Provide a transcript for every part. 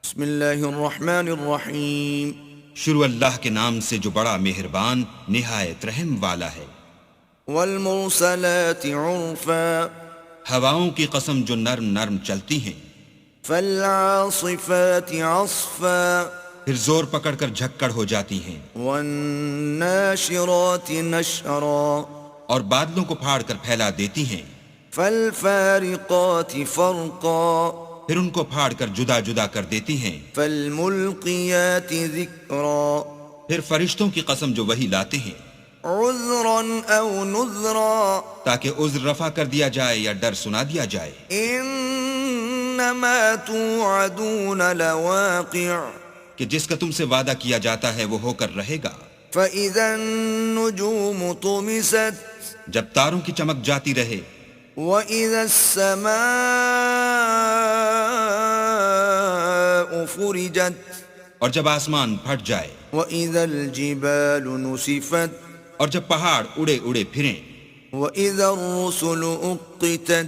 بسم اللہ الرحمن الرحیم۔ شروع اللہ کے نام سے جو بڑا مہربان نہایت رحم والا ہے۔ والمرسلات عرفا، ہواؤں کی قسم جو نرم نرم چلتی ہیں۔ فالعاصفات عصفا، پھر زور پکڑ کر جھکڑ ہو جاتی ہیں۔ والناشرات نشرا، اور بادلوں کو پھاڑ کر پھیلا دیتی ہیں۔ فالفارقات فرقا، پھر ان کو پھاڑ کر جدا جدا کر دیتی ہیں۔ فالملقیات ذکرا، پھر فرشتوں کی قسم جو وہی لاتے ہیں، عذرا او نذرا، تاکہ عذر رفع کر دیا جائے یا ڈر سنا دیا جائے۔ انما توعدون لواقع، کہ جس کا تم سے وعدہ کیا جاتا ہے وہ ہو کر رہے گا۔ فَإِذَا النُّجُومُ طُمِسَتْ، جب تاروں کی چمک جاتی رہے۔ وَإِذَا السَّمَاءُ فُرِجَتْ، اور جب آسمان پھٹ جائے۔ وَإِذَا الْجِبَالُ نُسِفَتْ، اور جب پہاڑ اڑے اڑے پھریں۔ وَإِذَا الرُّسُلُ أُقِّتَتْ،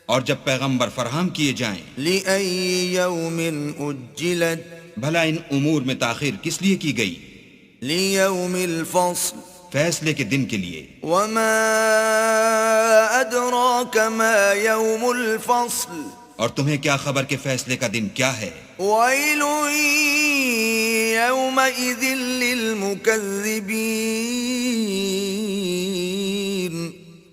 اور جب پیغمبر فراہم کیے جائیں۔ لِأَيِّ يَوْمٍ أُجِّلَتْ، بھلا ان امور میں تاخیر کس لیے کی گئی؟ لِيَوْمِ الْفَصْلِ، فیصلے کے دن کے لیے۔ وَمَا أَدْرَاكَ مَا يَوْمُ الْفَصْلِ، اور تمہیں کیا خبر کہ فیصلے کا دن کیا ہے؟ وَيْلٌ يَوْمَئِذٍ لِّلْمُكَذِّبِينَ،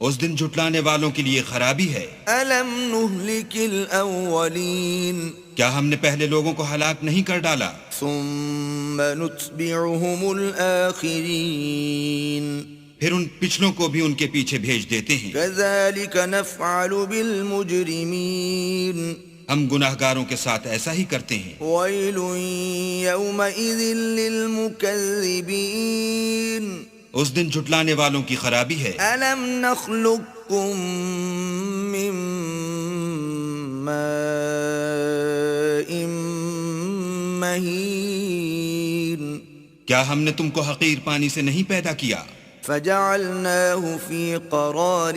اس دن جھٹلانے والوں کے لیے خرابی ہے۔ أَلَمْ نُهْلِكِ الْأَوَّلِينَ، کیا ہم نے پہلے لوگوں کو ہلاک نہیں کر ڈالا؟ ثُمَّ نُتْبِعُهُمُ الْآخِرِينَ، پھر ان پچھلوں کو بھی ان کے پیچھے بھیج دیتے ہیں۔ كَذَلِكَ نَفْعَلُ بِالْمُجْرِمِينَ، ہم گناہگاروں کے ساتھ ایسا ہی کرتے ہیں۔ وَيْلٌ يَوْمَئِذٍ لِّلْمُكَذِّبِينَ، اس دن جھٹلانے والوں کی خرابی ہے۔ أَلَمْ نَخْلُقكُّم مِّن مَّاءٍ مَّهِينٍ، کیا ہم نے تم کو حقیر پانی سے نہیں پیدا کیا؟ فَجَعَلْنَاهُ فِي قَرَارٍ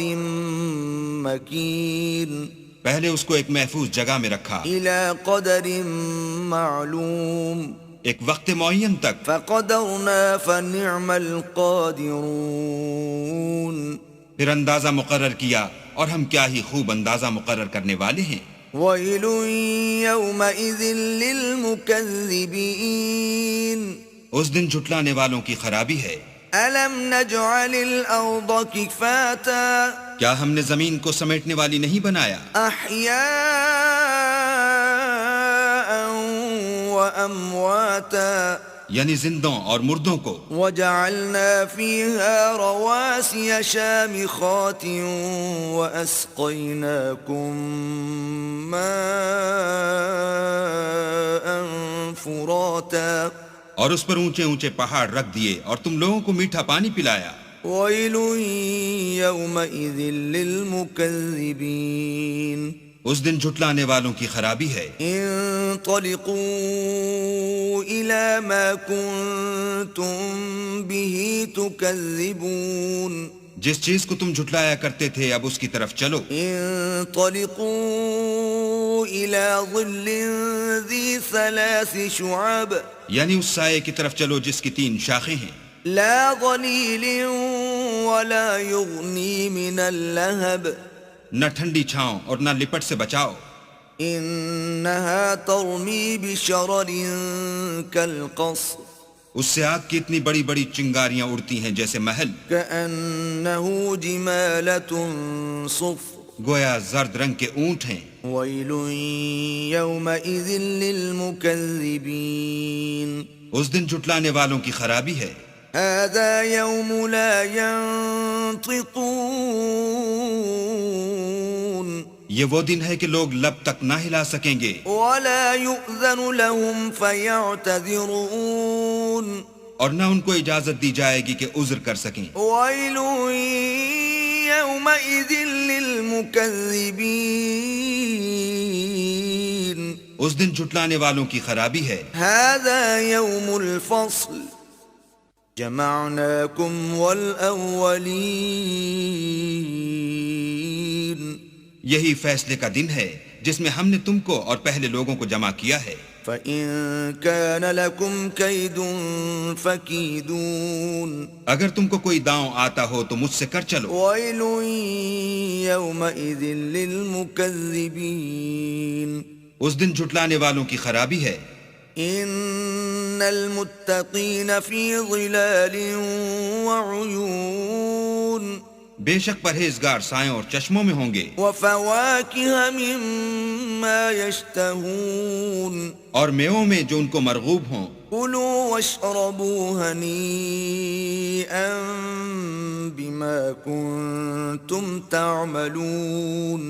مَّكِينٍ، پہلے اس کو ایک محفوظ جگہ میں رکھا، إِلَى قَدَرٍ مَّعْلُومٍ، ایک وقت معین تک۔ فَقَدَرْنَا فَنِعْمَ الْقَادِرُونَ، پھر اندازہ مقرر کیا اور ہم کیا ہی خوب اندازہ مقرر کرنے والے ہیں۔ وَيْلٌ يَوْمَئِذٍ لِّلْمُكَذِّبِينَ، اس دن جھٹلانے والوں کی خرابی ہے۔ أَلَمْ نَجْعَلِ الْأَرْضَ كِفَاتًا، کیا ہم نے زمین کو سمیٹنے والی نہیں بنایا؟ أَحْيَاءً وَأَمْوَاتًا، یعنی زندوں اور مردوں کو۔ وَجَعَلْنَا فِيهَا رَوَاسِيَ شَامِخَاتٍ وَأَسْقَيْنَاكُم مَّاءً فُرَاتًا، اور اس پر اونچے اونچے پہاڑ رکھ دیے اور تم لوگوں کو میٹھا پانی پلایا۔ وَيْلٌ يَوْمَئِذٍ لِّلْمُكَذِّبِينَ، اس دن جھٹلانے والوں کی خرابی ہے۔ انطلقوا إِلَى مَا كُنتُم بِهِ تُكَذِّبُونَ، جس چیز کو تم جھٹلایا کرتے تھے اب اس کی طرف چلو۔ انطلقوا إِلَى ظِلٍّ ذِي ثَلَاثِ شُعَبٍ، یعنی اس سائے کی طرف چلو جس کی 3 شاخیں ہیں۔ لا ظليل ولا يغني من اللهب، نہ ٹھنڈی چھاؤں اور نہ لپٹ سے بچاؤ۔ إنها ترمي بشرر كالقصر، اس سے آگ کی اتنی بڑی بڑی چنگاریاں اڑتی ہیں جیسے محل۔ كأنه جمالة صفر، گویا زرد رنگ کے اونٹ ہیں۔ ويل يومئذ للمكذبين، اس دن جھٹلانے والوں کی خرابی ہے۔ هذا يوم لا ينطقون، یہ وہ دن ہے کہ لوگ لب تک نہ ہلا سکیں گے۔ ولا يؤذن لهم فيعتذرون، اور نہ ان کو اجازت دی جائے گی کہ عذر کر سکیں۔ ويل يومئذ للمكذبين، اس دن جھٹلانے والوں کی خرابی ہے۔ هذا يوم الفصل، جمعناكم والأولين، یہی فیصلے کا دن ہے جس میں ہم نے تم کو اور پہلے لوگوں کو جمع کیا ہے۔ فإن كان لكم كيد فكيدون اگر تم کو کوئی داؤں آتا ہو تو مجھ سے کر چلو. ويل يومئذ للمكذبين اس دن جھٹلانے والوں کی خرابی ہے. إن المتقين في ظلال وعيون بے شک پرہیزگار سایوں اور چشموں میں ہوں گے. وفواكه مما يشتهون اور میووں میں جو ان کو مرغوب ہوں. كلوا واشربوا هنيئا بما كنتم تعملون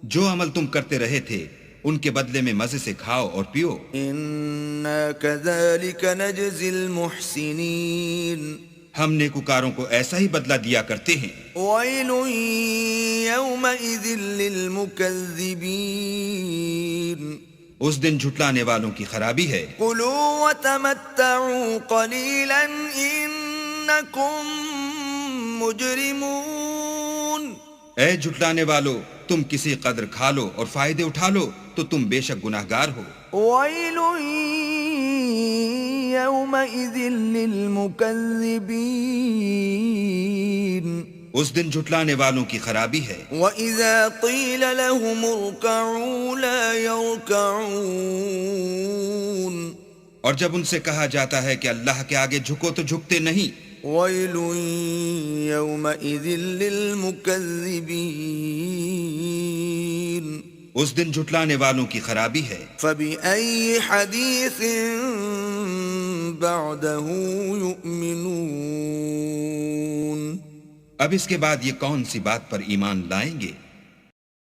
جو عمل تم کرتے رہے تھے ان کے بدلے میں مزے سے کھاؤ اور پیو. إنا كذلك نجزي المحسنين ہم نیکوکاروں کو ایسا ہی بدلہ دیا کرتے ہیں. ويل يومئذ للمكذبين اس دن جھٹلانے والوں کی خرابی ہے. كلوا وتمتعوا قليلا إنكم مجرمون اے جھٹلانے والو تم کسی قدر کھا لو اور فائدے اٹھا لو تو تم بے شک گناہگار ہو. ويل يومئذ للمكذبين اس دن جھٹلانے والوں کی خرابی ہے. وَإِذَا قِيلَ لَهُمُ ارْكَعُوا لَا يَرْكَعُونَ اور جب ان سے کہا جاتا ہے کہ اللہ کے آگے جھکو تو جھکتے نہیں. وَيْلٌ يَوْمَئِذٍ لِّلْمُكَذِّبِينَ اس دن جھٹلانے والوں کی خرابی ہے. فَبِأَيِّ حَدِيثٍ بَعْدَهُ يُؤْمِنُونَ اب اس کے بعد یہ کون سی بات پر ایمان لائیں گے؟